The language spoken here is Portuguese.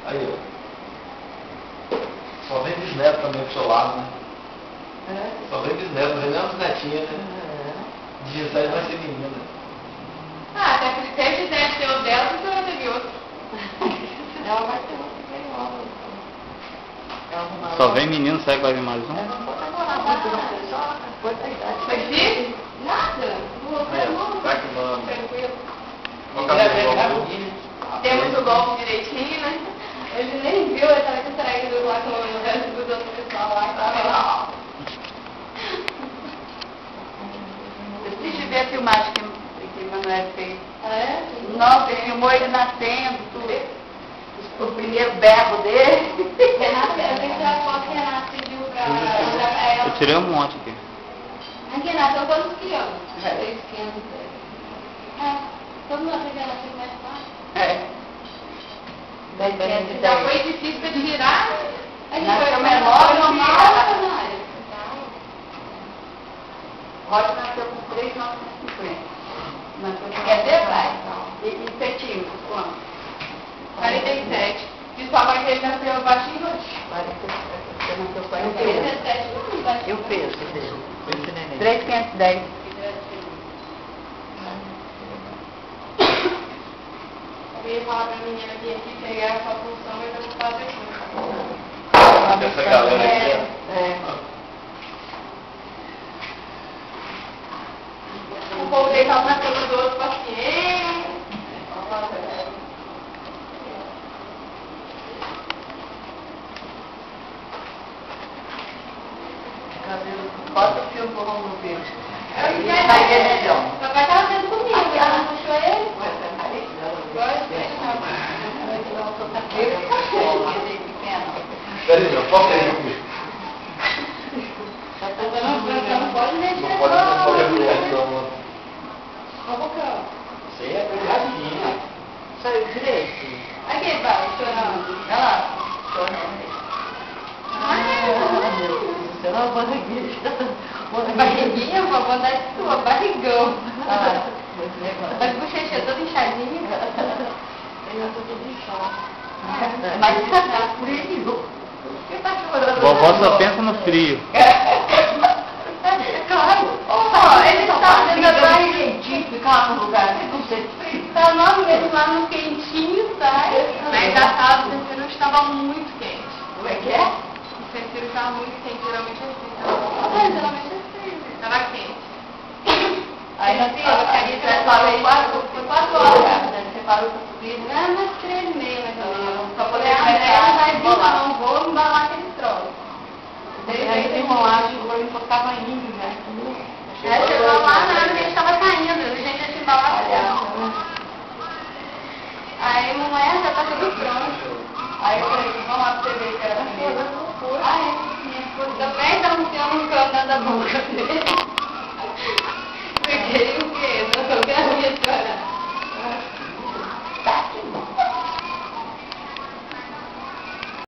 Aí, ó. Só vem bisneto também pro seu lado, né? É. Só vem bisneto, não vem nem umas netinhas, né? É. 17 vai ser menina. Ah, até porque se ele quiser ter o dela, você vai ter outro. Ela vai ter outro bem logo. Só vem menino, será que vai vir mais um? Eu não vou demorar muito, não sei, só depois da idade. Foi difícil? Nada. Aí, ó. Vai que vamos. Tranquilo. Qual que é o golpe? Temos o golpe direitinho, né? Ele nem viu, ele tava distraído lá com o resto dos outros pessoal lá. Tava... Eu preciso ver a filmagem que o Manoel fez. Ah, é? Nossa, ele filmou ele nascendo, tudo. O primeiro berro dele. Renata, eu tenho que tirar foto que a Renata pediu pra ela. Eu tirei um monte aqui. Aqui, Renata, eu tô nos criando. É. 300. É. Todo mundo acha que ela fica mais fácil. É. Já foi difícil pra tirar. A gente Nasceu foi menor, normal. Rocha nasceu com 3,950. Quer ver, pai? E centímetros, quanto? 47. Diz sua mãe que ele nasceu baixinho hoje. 47. Você nasceu 47. 47, tudo baixinho. Eu peso dele. Esse neném. 3,510. Eu ia falar pra menina vir aqui pegar a sua função, mas eu vou fazer aqui. Essa galera aqui, É. O povo deitado na cama do outro paciente. Bota o filme pro Romulo ver. Aí Vai ver melhor. Papai tava vendo comigo, ela não puxou ele. Peraí, meu, foca aí. Não pode mexer, Não pode abrir, não. Ó o bocão. Isso aí é pegadinha. Saiu direito. Aqui, pai, chorando. Olha lá. Chorando. Você não pode aqui. Barriguinha, vovó, dá sua, barrigão. Ah, Tá com bochecha toda inchadinha. eu tô tudo inchado. Mas tá frio. Por que tá chorando? Vovó só pensa no frio. Claro. Ó, ele tá dentro da barriga. quentinho, ficar no lugar, não sei frio. Tá nós mesmo lá no quentinho, sai. Mas já tava, o terceiro estava muito quente. Como é que é? O terceiro estava muito quente, geralmente é assim. Geralmente é assim, tava quente. Aí nós Você parou foi 4 horas. Você parou pra subir, né? Não, mas 3 e meia, mais ou menos. Só Falei, poder André vai vir, embalar. não vou embalar aquele troço. Aí tem rolagem, o olho só tava indo, né? Chegou lá, na hora que a gente tava saindo, a gente ia se embalar fora. Aí, mamãe, já tá tudo pronto. Aí eu falei, vamos lá pra você ver que era mesmo. Ai, minha esposa também tá enfiando um cano da boca dele. Peguei